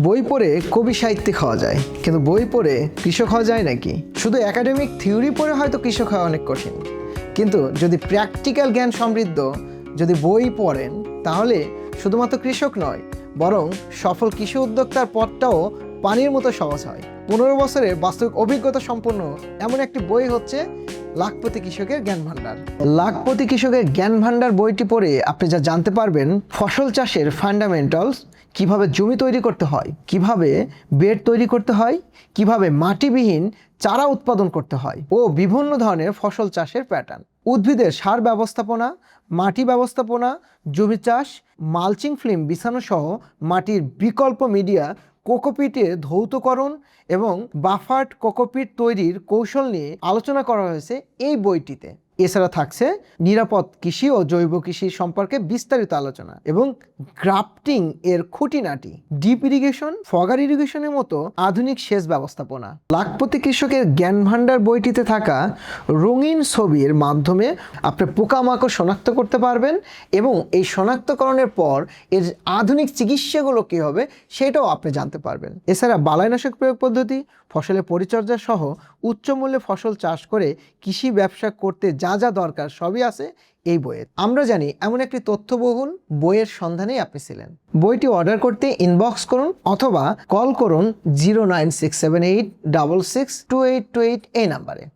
বই পড়ে কবি সাহিত্যিক হওয়া যায়, কিন্তু বই পড়ে কৃষক হওয়া যায় নাকি? শুধু একাডেমিক থিওরি পড়ে হয়তো কৃষক হওয়া অনেক কঠিন, কিন্তু যদি প্র্যাকটিক্যাল জ্ঞান সমৃদ্ধ যদি বই পড়েন, তাহলে শুধুমাত্র কৃষক নয়, বরং সফল কৃষি উদ্যোক্তার পথটাও পানির মতো সহজ হয়। 15 বছরের বাস্তবিক অভিজ্ঞতা সম্পন্ন এমন একটি বই হচ্ছে লাখপতি কৃষকের জ্ঞান ভাণ্ডার। লাখপতি কৃষকের জ্ঞান ভাণ্ডার বইটি পড়ে আপনি যা জানতে পারবেন: ফসল চাষের ফান্ডামেন্টালস, কিভাবে জমি তৈরি করতে হয়, কিভাবে বেড তৈরি করতে হয়, কিভাবে মাটিবিহীন চারা উৎপাদন করতে হয় ও বিভিন্ন ধরনের ফসল চাষের প্যাটার্ন, উদ্ভিদের সার ব্যবস্থাপনা, মাটি ব্যবস্থাপনা, জমি চাষ, মালচিং ফিল্ম বিছানো সহ মাটির বিকল্প মিডিয়া, কোকোপিটে ধৌতকরণ এবং বাফার্ড কোকোপিট তৈরির কৌশল নিয়ে আলোচনা করা হয়েছে এই বইটিতে। এছাড়া থাকছে নিরাপদ কৃষি ও জৈব কৃষি সম্পর্কে বিস্তারিত আলোচনা এবং গ্রাফটিং এর খুঁটিনাটি, ডিপ ইরিগেশন, ফগার ইরিগেশনের মতো আধুনিক সেচ ব্যবস্থাপনা। লাখপতি কৃষকের জ্ঞান ভাণ্ডার বইটিতে থাকা রঙিন ছবির মাধ্যমে আপনি পোকামাকড় শনাক্ত করতে পারবেন এবং এই শনাক্তকরণের পর এর আধুনিক চিকিৎসাগুলো কী হবে সেটাও আপনি জানতে পারবেন। এছাড়া বালাইনাশক প্রয়োগ পদ্ধতি, ফসলের পরিচর্যা সহ উচ্চমূল্যে ফসল চাষ করে কৃষি ব্যবসা করতে যা যা দরকার সবই আছে এই বইয়ে। আমরা জানি এমন একটি তথ্যবহুল বইয়ের সন্ধানেই আপনি ছিলেন। বইটি অর্ডার করতে ইনবক্স করুন অথবা কল করুন 09678662828 এই নাম্বারে।